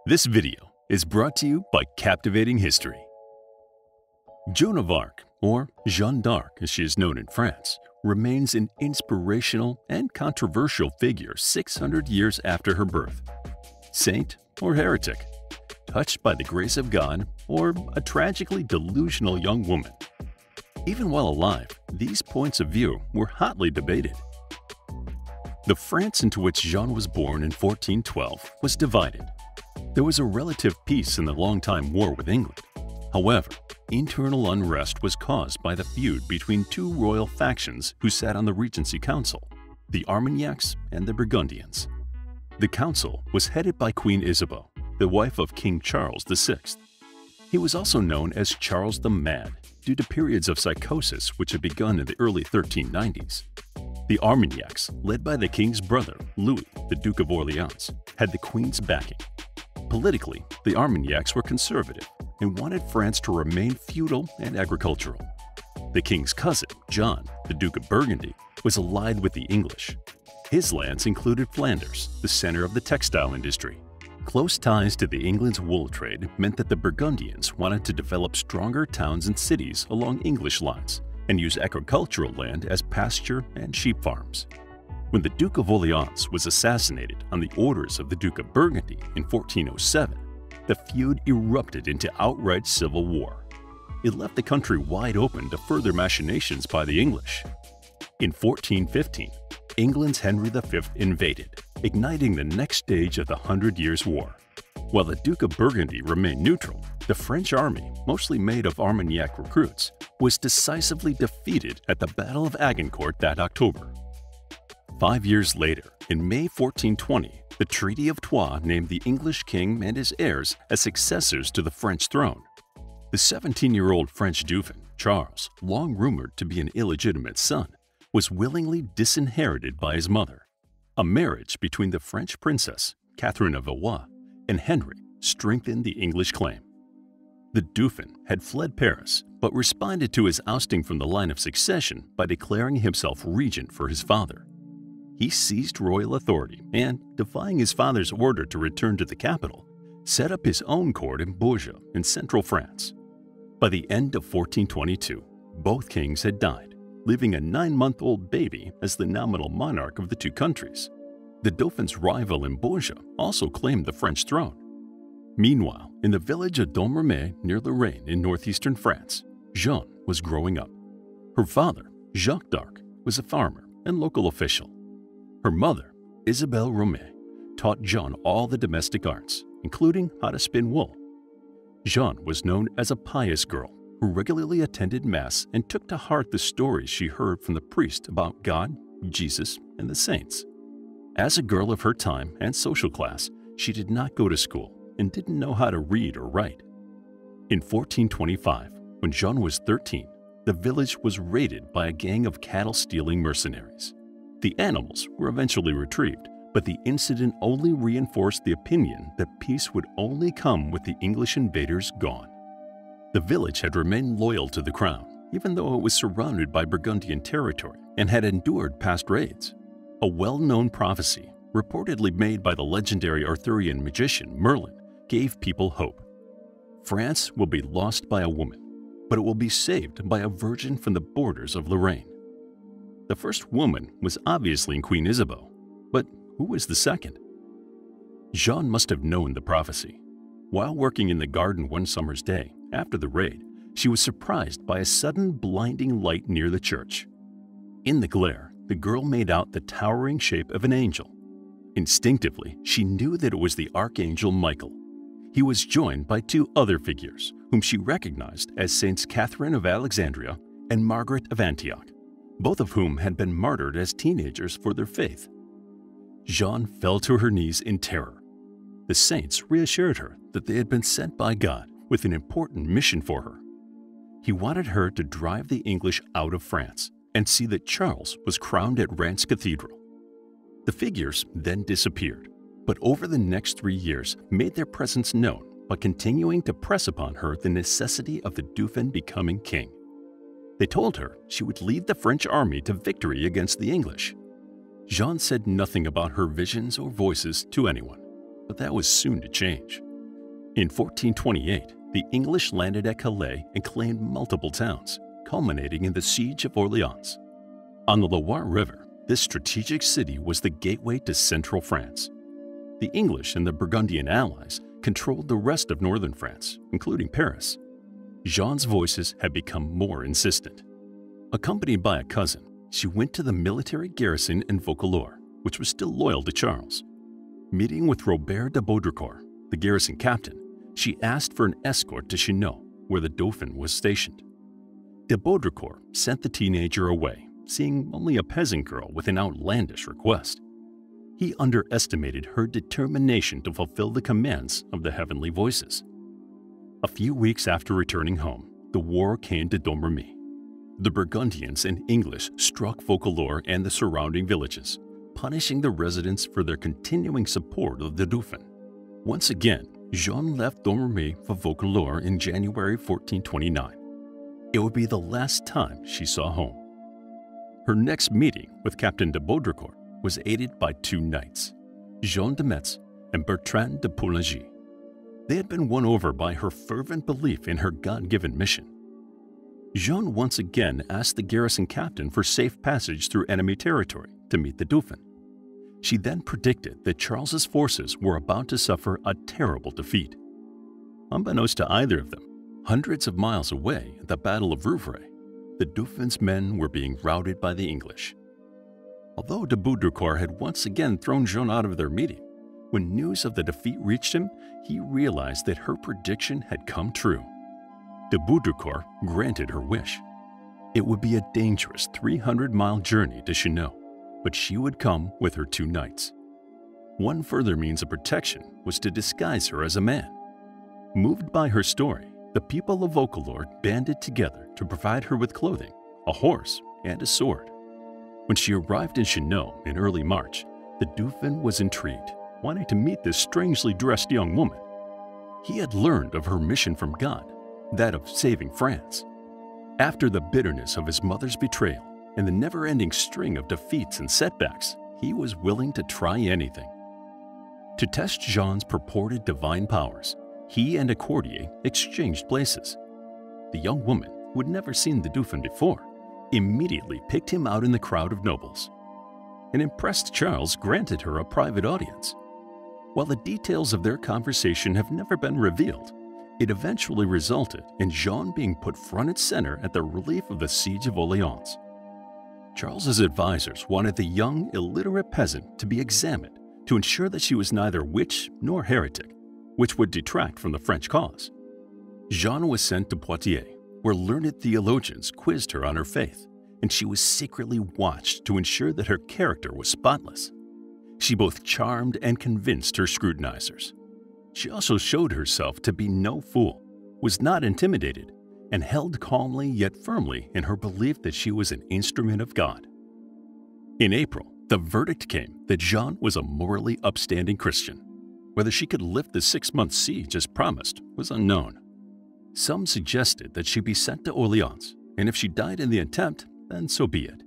This video is brought to you by Captivating History. Joan of Arc, or Jeanne d'Arc as she is known in France, remains an inspirational and controversial figure 600 years after her birth. Saint or heretic, touched by the grace of God, or a tragically delusional young woman. Even while alive, these points of view were hotly debated. The France into which Jeanne was born in 1412 was divided. There was a relative peace in the long-time war with England. However, internal unrest was caused by the feud between two royal factions who sat on the Regency Council, the Armagnacs and the Burgundians. The council was headed by Queen Isabeau, the wife of King Charles VI. He was also known as Charles the Mad due to periods of psychosis which had begun in the early 1390s. The Armagnacs, led by the king's brother, Louis, the Duke of Orleans, had the queen's backing. Politically, the Armagnacs were conservative and wanted France to remain feudal and agricultural. The king's cousin, John, the Duke of Burgundy, was allied with the English. His lands included Flanders, the center of the textile industry. Close ties to the England's wool trade meant that the Burgundians wanted to develop stronger towns and cities along English lines and use agricultural land as pasture and sheep farms. When the Duke of Orleans was assassinated on the orders of the Duke of Burgundy in 1407, the feud erupted into outright civil war. It left the country wide open to further machinations by the English. In 1415, England's Henry V invaded, igniting the next stage of the Hundred Years' War. While the Duke of Burgundy remained neutral, the French army, mostly made of Armagnac recruits, was decisively defeated at the Battle of Agincourt that October. 5 years later, in May 1420, the Treaty of Troyes named the English king and his heirs as successors to the French throne. The 17-year-old French Dauphin, Charles, long rumored to be an illegitimate son, was willingly disinherited by his mother. A marriage between the French princess, Catherine of Valois, and Henry strengthened the English claim. The Dauphin had fled Paris, but responded to his ousting from the line of succession by declaring himself regent for his father. He seized royal authority and, defying his father's order to return to the capital, set up his own court in Bourges in central France. By the end of 1422, both kings had died, leaving a 9-month-old baby as the nominal monarch of the two countries. The Dauphin's rival in Bourges also claimed the French throne. Meanwhile, in the village of Domremy near Lorraine in northeastern France, Jeanne was growing up. Her father, Jacques d'Arc, was a farmer and local official. Her mother, Isabelle Romée, taught Jeanne all the domestic arts, including how to spin wool. Jeanne was known as a pious girl who regularly attended Mass and took to heart the stories she heard from the priest about God, Jesus, and the saints. As a girl of her time and social class, she did not go to school and didn't know how to read or write. In 1425, when Jeanne was 13, the village was raided by a gang of cattle-stealing mercenaries. The animals were eventually retrieved, but the incident only reinforced the opinion that peace would only come with the English invaders gone. The village had remained loyal to the crown, even though it was surrounded by Burgundian territory and had endured past raids. A well-known prophecy, reportedly made by the legendary Arthurian magician Merlin, gave people hope. France will be lost by a woman, but it will be saved by a virgin from the borders of Lorraine. The first woman was obviously Queen Isabeau, but who was the second? Jeanne must have known the prophecy. While working in the garden one summer's day, after the raid, she was surprised by a sudden blinding light near the church. In the glare, the girl made out the towering shape of an angel. Instinctively, she knew that it was the Archangel Michael. He was joined by two other figures, whom she recognized as Saints Catherine of Alexandria and Margaret of Antioch, both of whom had been martyred as teenagers for their faith. Jeanne fell to her knees in terror. The saints reassured her that they had been sent by God with an important mission for her. He wanted her to drive the English out of France and see that Charles was crowned at Reims Cathedral. The figures then disappeared, but over the next 3 years made their presence known by continuing to press upon her the necessity of the Dauphin becoming king. They told her she would lead the French army to victory against the English. Jeanne said nothing about her visions or voices to anyone, but that was soon to change. In 1428, the English landed at Calais and claimed multiple towns, culminating in the Siege of Orleans. On the Loire River, this strategic city was the gateway to central France. The English and the Burgundian allies controlled the rest of northern France, including Paris. Jeanne's voices had become more insistent. Accompanied by a cousin, she went to the military garrison in Vaucouleurs, which was still loyal to Charles. Meeting with Robert de Baudricourt, the garrison captain, she asked for an escort to Chinon, where the Dauphin was stationed. De Baudricourt sent the teenager away, seeing only a peasant girl with an outlandish request. He underestimated her determination to fulfill the commands of the heavenly voices. A few weeks after returning home, the war came to Domremy. The Burgundians and English struck Vaucouleurs and the surrounding villages, punishing the residents for their continuing support of the Dauphin. Once again, Jeanne left Domremy for Vaucouleurs in January 1429. It would be the last time she saw home. Her next meeting with Captain de Baudricourt was aided by two knights, Jean de Metz and Bertrand de Poulengy. They had been won over by her fervent belief in her God-given mission. Jeanne once again asked the garrison captain for safe passage through enemy territory to meet the Dauphin. She then predicted that Charles's forces were about to suffer a terrible defeat. Unbeknownst to either of them, hundreds of miles away at the Battle of Rouvray, the Dauphin's men were being routed by the English. Although de Baudricourt had once again thrown Jeanne out of their meeting, when news of the defeat reached him, he realized that her prediction had come true. De Baudricourt granted her wish. It would be a dangerous 300-mile journey to Chinon, but she would come with her two knights. One further means of protection was to disguise her as a man. Moved by her story, the people of Vaucouleurs banded together to provide her with clothing, a horse, and a sword. When she arrived in Chinon in early March, the Dauphin was intrigued, wanting to meet this strangely dressed young woman. He had learned of her mission from God, that of saving France. After the bitterness of his mother's betrayal and the never-ending string of defeats and setbacks, he was willing to try anything. To test Jeanne's purported divine powers, he and a courtier exchanged places. The young woman, who had never seen the Dauphin before, immediately picked him out in the crowd of nobles. An impressed Charles granted her a private audience. While the details of their conversation have never been revealed, it eventually resulted in Jeanne being put front and center at the relief of the Siege of Orleans. Charles's advisors wanted the young, illiterate peasant to be examined to ensure that she was neither witch nor heretic, which would detract from the French cause. Jeanne was sent to Poitiers, where learned theologians quizzed her on her faith, and she was secretly watched to ensure that her character was spotless. She both charmed and convinced her scrutinizers. She also showed herself to be no fool, was not intimidated, and held calmly yet firmly in her belief that she was an instrument of God. In April, the verdict came that Jeanne was a morally upstanding Christian. Whether she could lift the 6-month siege as promised was unknown. Some suggested that she be sent to Orleans, and if she died in the attempt, then so be it.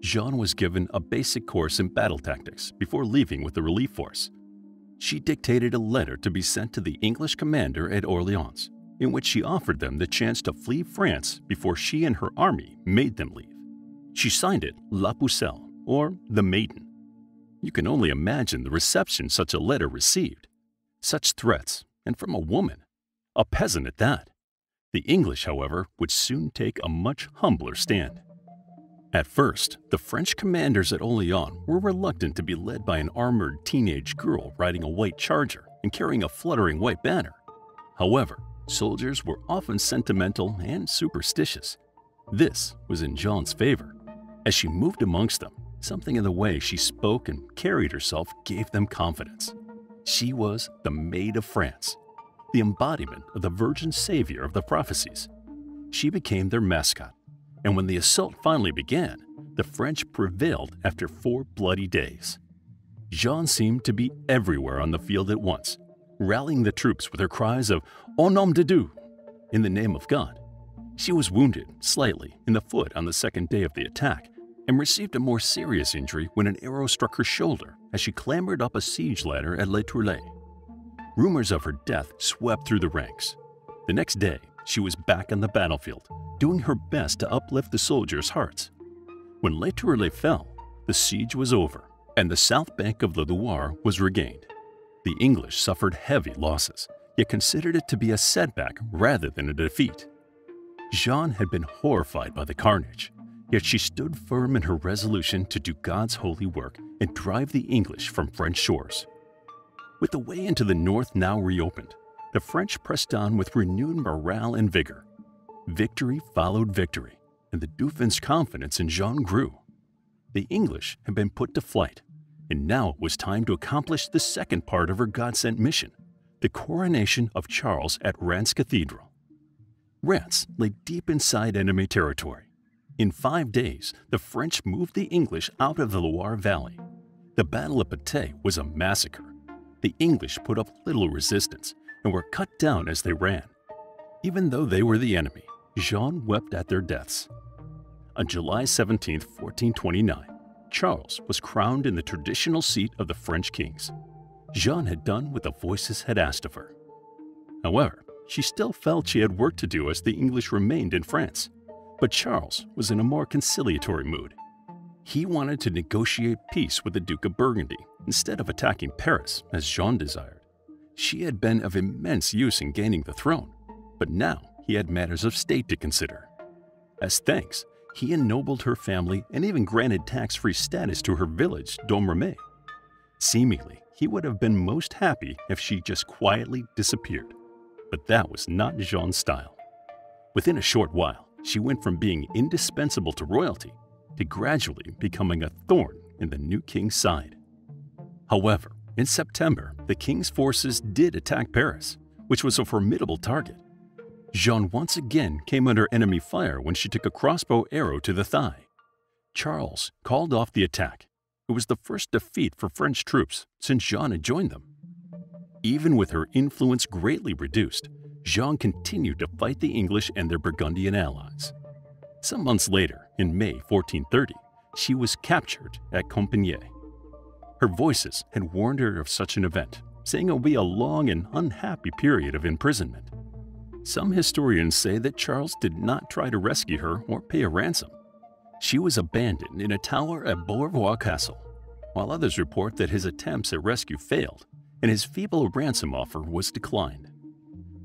Jeanne was given a basic course in battle tactics before leaving with the relief force. She dictated a letter to be sent to the English commander at Orleans, in which she offered them the chance to flee France before she and her army made them leave. She signed it La Pucelle, or the Maiden. You can only imagine the reception such a letter received. Such threats, and from a woman, a peasant at that. The English, however, would soon take a much humbler stand. At first, the French commanders at Orleans were reluctant to be led by an armored teenage girl riding a white charger and carrying a fluttering white banner. However, soldiers were often sentimental and superstitious. This was in Jeanne's favor. As she moved amongst them, something in the way she spoke and carried herself gave them confidence. She was the Maid of France, the embodiment of the Virgin Savior of the prophecies. She became their mascot, and when the assault finally began, the French prevailed after 4 bloody days. Jeanne seemed to be everywhere on the field at once, rallying the troops with her cries of "Au nom de Dieu," in the name of God. She was wounded slightly in the foot on the 2nd day of the attack and received a more serious injury when an arrow struck her shoulder as she clambered up a siege ladder at Les Tourelles. Rumors of her death swept through the ranks. The next day, she was back on the battlefield, doing her best to uplift the soldiers' hearts. When Le Touareg fell, the siege was over, and the south bank of the Loire was regained. The English suffered heavy losses, yet considered it to be a setback rather than a defeat. Jeanne had been horrified by the carnage, yet she stood firm in her resolution to do God's holy work and drive the English from French shores. With the way into the north now reopened, the French pressed on with renewed morale and vigor. Victory followed victory, and the Dauphin's confidence in Jeanne grew. The English had been put to flight, and now it was time to accomplish the second part of her God-sent mission, the coronation of Charles at Reims Cathedral. Reims lay deep inside enemy territory. In 5 days, the French moved the English out of the Loire Valley. The Battle of Patay was a massacre. The English put up little resistance and were cut down as they ran. Even though they were the enemy, Jeanne wept at their deaths. On July 17, 1429, Charles was crowned in the traditional seat of the French kings. Jeanne had done what the voices had asked of her. However, she still felt she had work to do as the English remained in France. But Charles was in a more conciliatory mood. He wanted to negotiate peace with the Duke of Burgundy instead of attacking Paris as Jeanne desired. She had been of immense use in gaining the throne, but now he had matters of state to consider. As thanks, he ennobled her family and even granted tax-free status to her village, Domremy. Seemingly, he would have been most happy if she just quietly disappeared. But that was not Jeanne's style. Within a short while, she went from being indispensable to royalty to gradually becoming a thorn in the new king's side. However, in September, the king's forces did attack Paris, which was a formidable target. Jeanne once again came under enemy fire when she took a crossbow arrow to the thigh. Charles called off the attack. It was the first defeat for French troops since Jeanne had joined them. Even with her influence greatly reduced, Jeanne continued to fight the English and their Burgundian allies. Some months later, in May 1430, she was captured at Compiègne. Her voices had warned her of such an event, saying it would be a long and unhappy period of imprisonment. Some historians say that Charles did not try to rescue her or pay a ransom. She was abandoned in a tower at Beaurevoir Castle, while others report that his attempts at rescue failed and his feeble ransom offer was declined.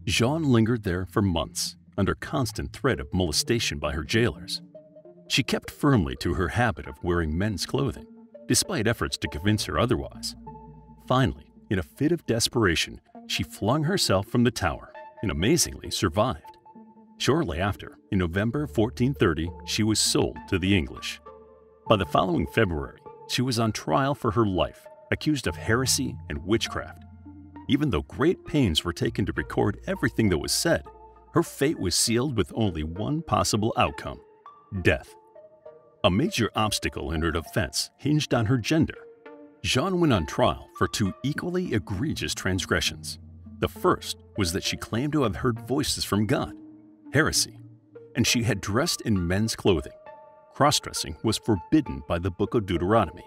Jeanne lingered there for months, under constant threat of molestation by her jailers. She kept firmly to her habit of wearing men's clothing, despite efforts to convince her otherwise. Finally, in a fit of desperation, she flung herself from the tower and amazingly survived. Shortly after, in November 1430, she was sold to the English. By the following February, she was on trial for her life, accused of heresy and witchcraft. Even though great pains were taken to record everything that was said, her fate was sealed with only one possible outcome: death. A major obstacle in her defense hinged on her gender. Jeanne went on trial for 2 equally egregious transgressions. The first was that she claimed to have heard voices from God, heresy, and she had dressed in men's clothing. Cross-dressing was forbidden by the Book of Deuteronomy.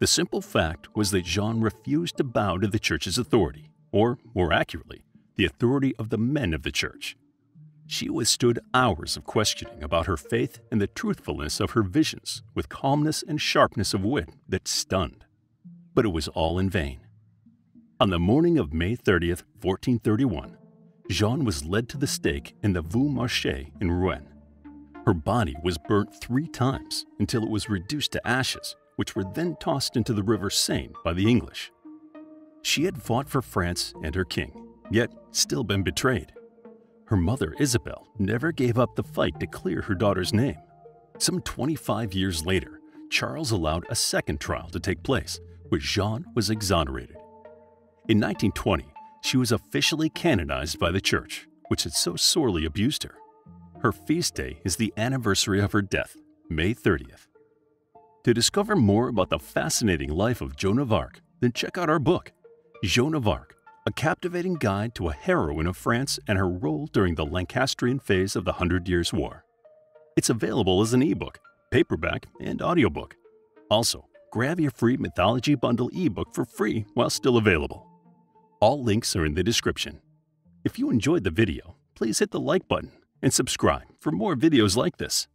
The simple fact was that Jeanne refused to bow to the church's authority, or, more accurately, the authority of the men of the church. She withstood hours of questioning about her faith and the truthfulness of her visions with calmness and sharpness of wit that stunned. But it was all in vain. On the morning of May 30th, 1431, Jeanne was led to the stake in the Vieux Marché in Rouen. Her body was burnt 3 times until it was reduced to ashes, which were then tossed into the river Seine by the English. She had fought for France and her king, yet still been betrayed. Her mother, Isabel, never gave up the fight to clear her daughter's name. Some 25 years later, Charles allowed a second trial to take place, where Jeanne was exonerated. In 1920, she was officially canonized by the church, which had so sorely abused her. Her feast day is the anniversary of her death, May 30th. To discover more about the fascinating life of Joan of Arc, then check out our book, Joan of Arc, a captivating guide to a heroine of France and her role during the Lancastrian phase of the 100 Years' War. It's available as an ebook, paperback, and audiobook. Also, grab your free Mythology Bundle ebook for free while still available. All links are in the description. If you enjoyed the video, please hit the like button and subscribe for more videos like this.